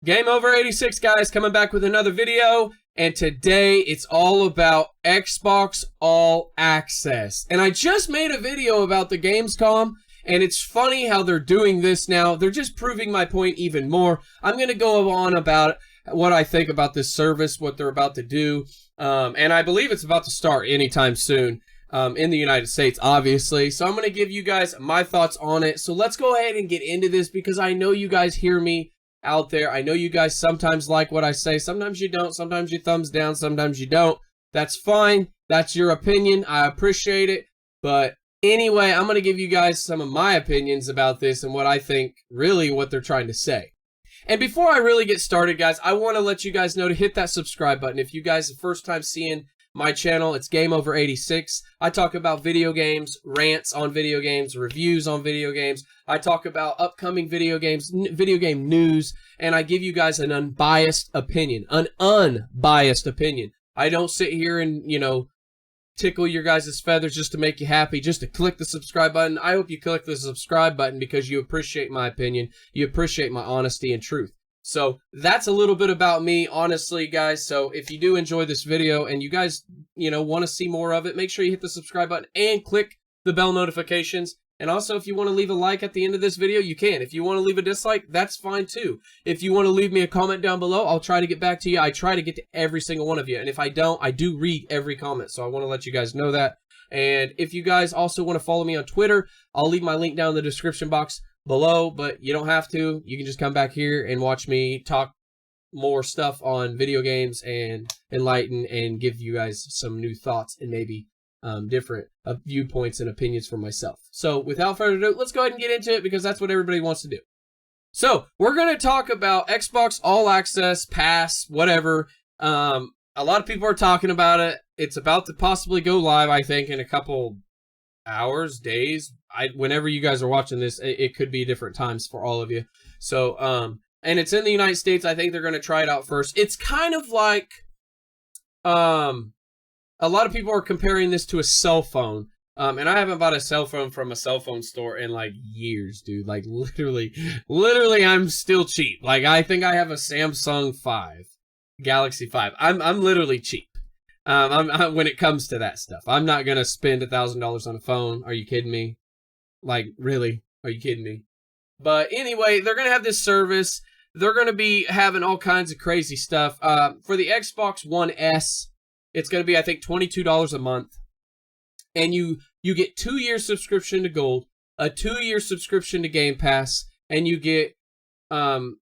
Gameover86 guys, coming back with another video, and today it's all about Xbox All Access. And I just made a video about the Gamescom, and it's funny how they're doing this now. They're just proving my point even more. I'm going to go on about what I think about this service, what they're about to do, and I believe it's about to start anytime soon. In the United States, obviously. So I'm going to give you guys my thoughts on it. So let's go ahead and get into this because I know you guys hear me out there. I know you guys sometimes like what I say. Sometimes you don't. Sometimes you thumbs down. Sometimes you don't. That's fine. That's your opinion. I appreciate it. But anyway, I'm going to give you guys some of my opinions about this and what I think really what they're trying to say. And before I really get started, guys, I want to let you guys know to hit that subscribe button. If you guys are the first time seeing my channel, it's Gameover86. I talk about video games, rants on video games, reviews on video games. I talk about upcoming video games, video game news, and I give you guys an unbiased opinion. An unbiased opinion. I don't sit here and, you know, tickle your guys' feathers just to make you happy, just to click the subscribe button. I hope you click the subscribe button because you appreciate my opinion. You appreciate my honesty and truth. So that's a little bit about me, honestly, guys. So if you do enjoy this video and you guys, you know, want to see more of it, make sure you hit the subscribe button and click the bell notifications. And also, if you want to leave a like at the end of this video, you can. If you want to leave a dislike, that's fine too. If you want to leave me a comment down below, I'll try to get back to you. I try to get to every single one of you. And if I don't, I do read every comment. So I want to let you guys know that. And if you guys also want to follow me on Twitter, I'll leave my link down in the description box below, but you don't have to. You can just come back here and watch me talk more stuff on video games and enlighten and give you guys some new thoughts and maybe different viewpoints and opinions for myself. So without further ado, let's go ahead and get into it because that's what everybody wants to do. So we're going to talk about Xbox All Access, Pass, whatever. A lot of people are talking about it. It's about to possibly go live, I think, in a couple hours, days. Whenever you guys are watching this, it could be different times for all of you. So, and it's in the United States. I think they're going to try it out first. It's kind of like, a lot of people are comparing this to a cell phone. And I haven't bought a cell phone from a cell phone store in like years, dude. Like literally, I'm still cheap. Like I think I have a Samsung 5, Galaxy 5. I'm literally cheap. When it comes to that stuff, I'm not gonna spend $1,000 on a phone. Are you kidding me? Like, really? Are you kidding me? But anyway, they're gonna have this service. They're gonna be having all kinds of crazy stuff. For the Xbox One S, it's gonna be, I think, $22 a month, and you get 2-year subscription to Gold, a 2-year subscription to Game Pass, and you get 2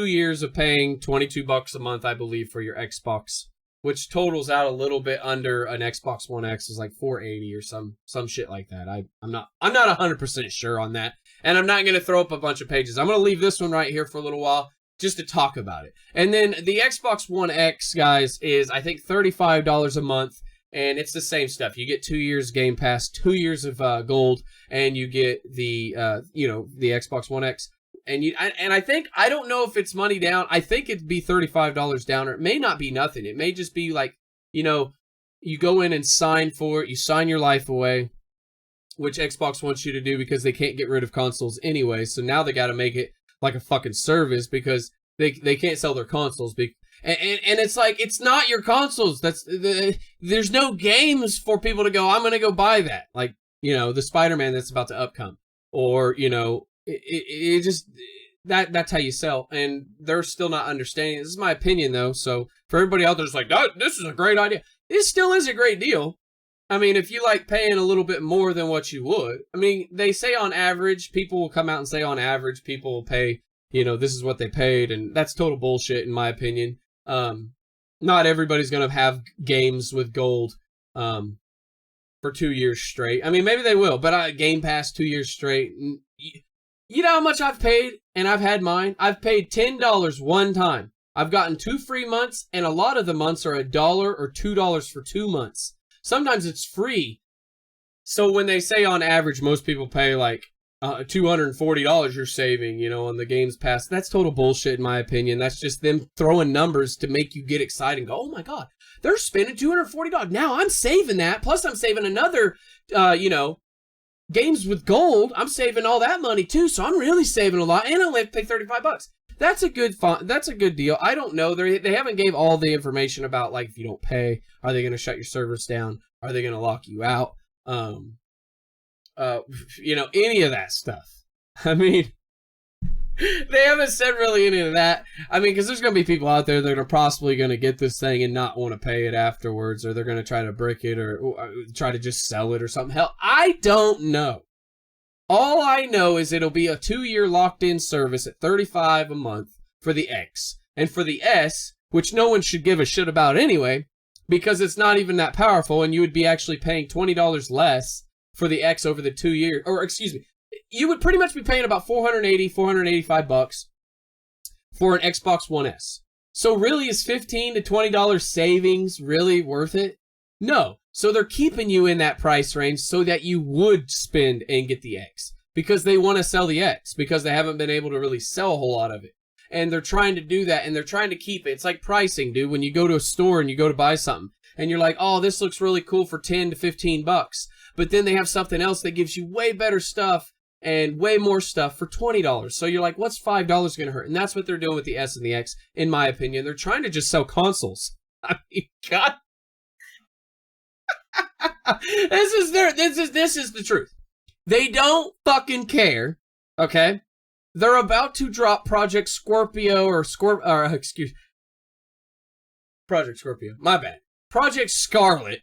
years of paying $22 a month, I believe, for your Xbox, which totals out a little bit under an Xbox One X, is like $480 or some shit like that. I'm not 100% sure on that, and I'm not gonna throw up a bunch of pages. I'm gonna leave this one right here for a little while just to talk about it. And then the Xbox One X, guys, is I think $35 a month, and it's the same stuff. You get 2 years Game Pass, 2 years of Gold, and you get the you know, the Xbox One X. And I think, I don't know if it's money down. I think it'd be $35 down, or it may not be nothing. It may just be like, you know, you go in and sign for it. You sign your life away, which Xbox wants you to do because they can't get rid of consoles anyway. So now they got to make it like a fucking service because they can't sell their consoles. And it's like, it's not your consoles. There's no games for people to go, I'm going to go buy that. Like, you know, the Spider-Man that's about to upcome. Or, you know, it just, that's how you sell, and they're still not understanding. This is my opinion, though, so for everybody out there's like, this is a great idea. It still is a great deal. I mean, if you like paying a little bit more than what you would, I mean, they say on average, people will come out and say on average, people will pay, you know, this is what they paid, and that's total bullshit, in my opinion. Not everybody's gonna have games with Gold, for 2 years straight. I mean, maybe they will, but Game Pass 2 years straight. You know how much I've paid, and I've had mine? I've paid $10 one time. I've gotten 2 free months, and a lot of the months are $1 or $2 for 2 months. Sometimes it's free. So when they say on average, most people pay like $240 you're saving, you know, on the Games Pass, that's total bullshit in my opinion. That's just them throwing numbers to make you get excited and go, oh my God, they're spending $240. Now I'm saving that. Plus I'm saving another, you know, games with Gold. I'm saving all that money too. So I'm really saving a lot, and I only have to pay $35. That's a good deal. I don't know. They haven't gave all the information about, like, if you don't pay, are they going to shut your servers down? Are they going to lock you out? Any of that stuff. I mean, they haven't said really any of that. I mean, because there's going to be people out there that are possibly going to get this thing and not want to pay it afterwards, or they're going to try to brick it, or try to just sell it or something. Hell, I don't know. All I know is it'll be a 2-year locked-in service at $35 a month for the X. And for the S, which no one should give a shit about anyway, because it's not even that powerful, and you would be actually paying $20 less for the X over the 2 years. Or, excuse me, you would pretty much be paying about $485 for an Xbox One S. So really, is $15 to $20 savings really worth it? No. So they're keeping you in that price range so that you would spend and get the X. Because they want to sell the X. Because they haven't been able to really sell a whole lot of it. And they're trying to do that, and they're trying to keep it. It's like pricing, dude. When you go to a store and you go to buy something, and you're like, oh, this looks really cool for $10 to $15. But then they have something else that gives you way better stuff and way more stuff for $20. So you're like, what's $5 going to hurt? And that's what they're doing with the S and the X, in my opinion. They're trying to just sell consoles. I mean, God. This is the truth. They don't fucking care, okay? They're about to drop Project Scorpio Project Scorpio. My bad. Project Scarlet.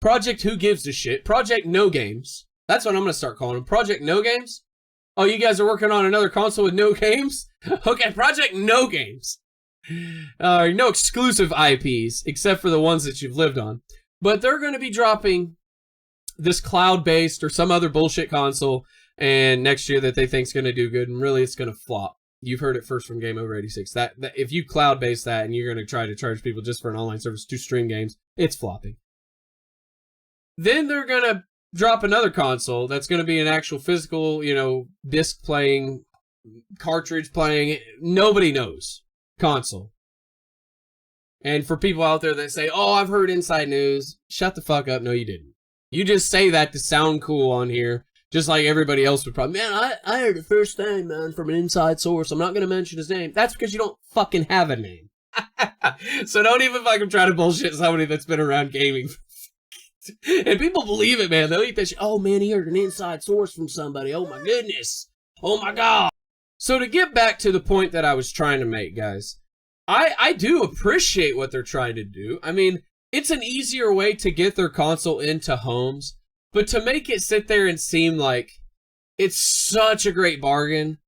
Project Who Gives a Shit. Project No Games. That's what I'm going to start calling them. Project No Games? Oh, you guys are working on another console with no games? Okay, Project No Games. No exclusive IPs, except for the ones that you've lived on. But they're going to be dropping this cloud-based or some other bullshit console and next year that they think is going to do good, and really it's going to flop. You've heard it first from Gameover86. That if you cloud-base that and you're going to try to charge people just for an online service to stream games, it's flopping. Then they're going to drop another console that's going to be an actual physical, disc playing, cartridge playing, nobody knows console. And for people out there that say, oh, I've heard inside news, shut the fuck up. No, you didn't. You just say that to sound cool on here, just like everybody else would probably. Man, I heard the first time, man, from an inside source. I'm not going to mention his name. That's because you don't fucking have a name. So don't even fucking try to bullshit somebody that's been around gaming. And people believe it, man. They'll eat that shit. Oh, man, he heard an inside source from somebody. Oh, my goodness. Oh, my God. So to get back to the point that I was trying to make, guys, I do appreciate what they're trying to do. I mean, it's an easier way to get their console into homes, but to make it sit there and seem like it's such a great bargain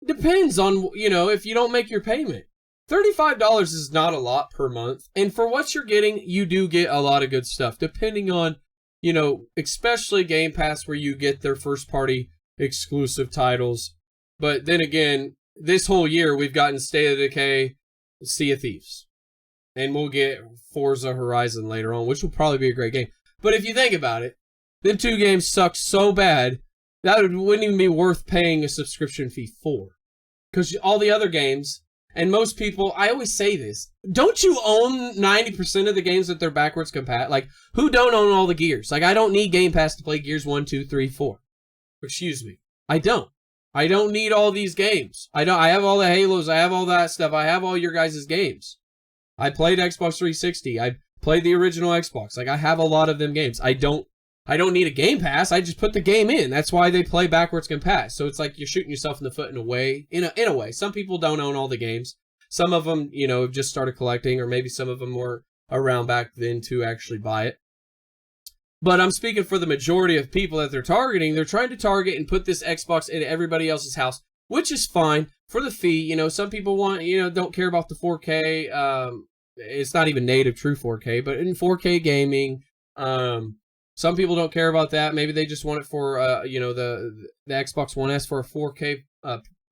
depends on, if you don't make your payment. $35 is not a lot per month, and for what you're getting, you do get a lot of good stuff, depending on, especially Game Pass, where you get their first-party exclusive titles. But then again, this whole year, we've gotten State of Decay, Sea of Thieves. And we'll get Forza Horizon later on, which will probably be a great game. But if you think about it, them two games suck so bad, that wouldn't even be worth paying a subscription fee for. Because all the other games, and most people, I always say this, don't you own 90% of the games that they're backwards compatible? Like, who don't own all the Gears? Like, I don't need Game Pass to play Gears 1, 2, 3, 4. Excuse me. I don't. I don't need all these games. I have all the Halos. I have all that stuff. I have all your guys' games. I played Xbox 360. I played the original Xbox. Like, I have a lot of them games. I don't need a Game Pass. I just put the game in. That's why they play backwards compat. So it's like you're shooting yourself in the foot in a way. In a way. Some people don't own all the games. Some of them, just started collecting, or maybe some of them were around back then to actually buy it. But I'm speaking for the majority of people that they're targeting. They're trying to target and put this Xbox into everybody else's house, which is fine for the fee. Some people want, don't care about the 4K. It's not even native true 4K, but in 4K gaming, some people don't care about that. Maybe they just want it for, the Xbox One S for a 4K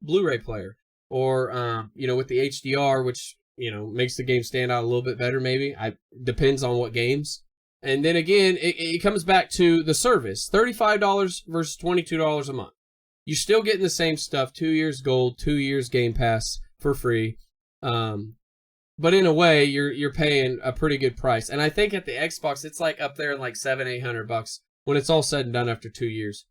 Blu-ray player, or with the HDR, which makes the game stand out a little bit better. Maybe depends on what games. And then again, it comes back to the service. $35 versus $22 a month. You're still getting the same stuff. 2 years gold, 2 years Game Pass for free. But in a way, you're paying a pretty good price. And I think at the Xbox, it's like up there in like $700-800 when it's all said and done after 2 years.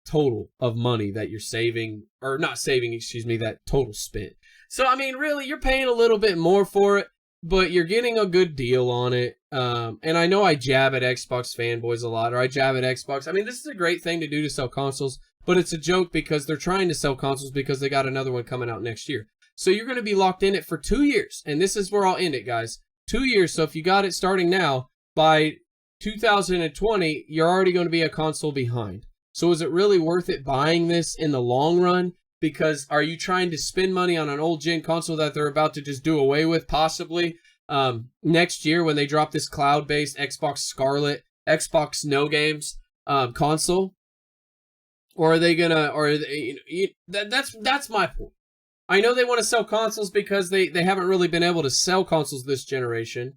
total of money that you're saving, or not saving, excuse me, that total spent. So, I mean, really, you're paying a little bit more for it, but you're getting a good deal on it. And I know I jab at Xbox fanboys a lot, or I jab at Xbox. I mean, this is a great thing to do to sell consoles, but it's a joke because they're trying to sell consoles because they got another one coming out next year. So you're going to be locked in it for 2 years. And this is where I'll end it, guys. 2 years. So if you got it starting now, by 2020, you're already going to be a console behind. So is it really worth it buying this in the long run? Because are you trying to spend money on an old gen console that they're about to just do away with possibly next year when they drop this cloud-based Xbox Scarlet, Xbox No Games console? Or are they gonna? Or are they, that's my point. I know they want to sell consoles because they haven't really been able to sell consoles this generation.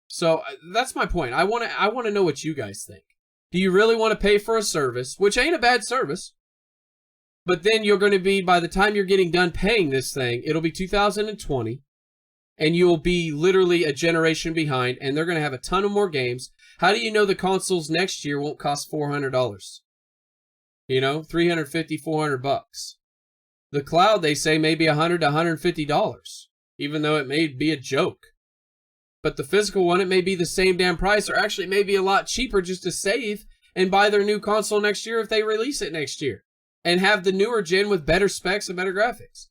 So that's my point. I want to know what you guys think. Do you really want to pay for a service, which ain't a bad service? But then you're going to be, by the time you're getting done paying this thing, it'll be 2020, and you'll be literally a generation behind, and they're going to have a ton of more games. How do you know the consoles next year won't cost $400? You know, $350, $400. The cloud, they say, may be $100 to $150, even though it may be a joke. But the physical one, it may be the same damn price, or actually it may be a lot cheaper just to save and buy their new console next year if they release it next year. And have the newer gen with better specs and better graphics.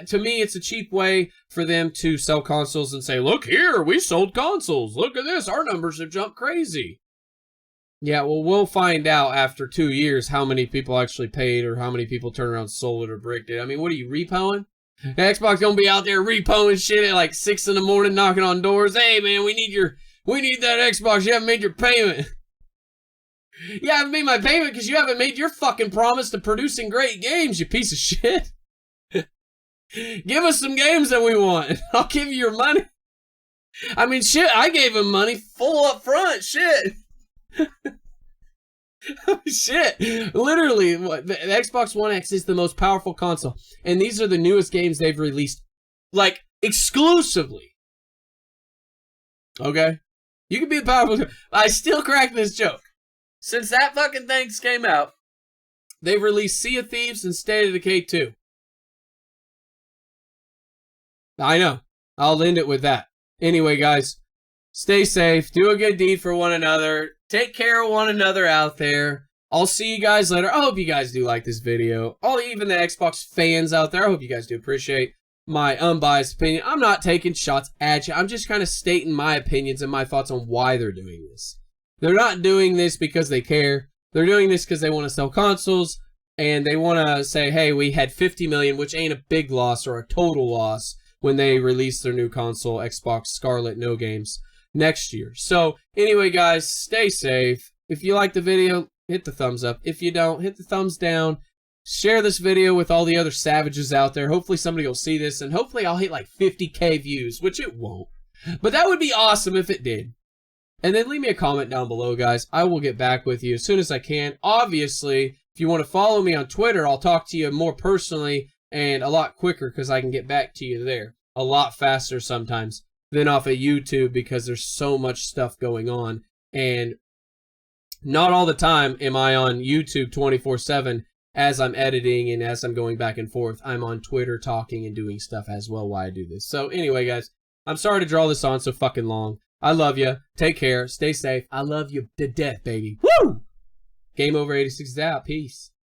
To me, it's a cheap way for them to sell consoles and say, look here, we sold consoles. Look at this, our numbers have jumped crazy. Yeah, well, we'll find out after 2 years how many people actually paid or how many people turned around and sold it or bricked it. I mean, what are you, repoing? Xbox gonna be out there repoing shit at like 6 in the morning, knocking on doors. Hey, man, we need that Xbox. You haven't made your payment. You haven't made my payment because you haven't made your fucking promise to producing great games, you piece of shit. Give us some games that we want. I'll give you your money. I mean, shit, I gave him money full up front. Shit. Shit. Literally, the Xbox One X is the most powerful console. And these are the newest games they've released, like, exclusively. Okay? You can be a powerful... I still crack this joke. Since that fucking thing came out, they've released Sea of Thieves and State of Decay 2. I know. I'll end it with that. Anyway, guys, stay safe. Do a good deed for one another. Take care of one another out there. I'll see you guys later. I hope you guys do like this video. Even the Xbox fans out there, I hope you guys do appreciate my unbiased opinion. I'm not taking shots at you. I'm just kind of stating my opinions and my thoughts on why they're doing this. They're not doing this because they care. They're doing this because they want to sell consoles, and they want to say, hey, we had 50 million, which ain't a big loss or a total loss when they release their new console, Xbox Scarlet No Games, next year. So, anyway, guys, stay safe. If you like the video, hit the thumbs up. If you don't, hit the thumbs down. Share this video with all the other savages out there. Hopefully somebody will see this, and hopefully I'll hit like 50K views, which it won't. But that would be awesome if it did. And then leave me a comment down below, guys. I will get back with you as soon as I can. Obviously, if you want to follow me on Twitter, I'll talk to you more personally and a lot quicker because I can get back to you there a lot faster sometimes than off of YouTube because there's so much stuff going on. And not all the time am I on YouTube 24/7 as I'm editing and as I'm going back and forth. I'm on Twitter talking and doing stuff as well while I do this. So anyway, guys, I'm sorry to draw this on so fucking long. I love you. Take care. Stay safe. I love you to death, baby. Woo! Gameover86 is out. Peace.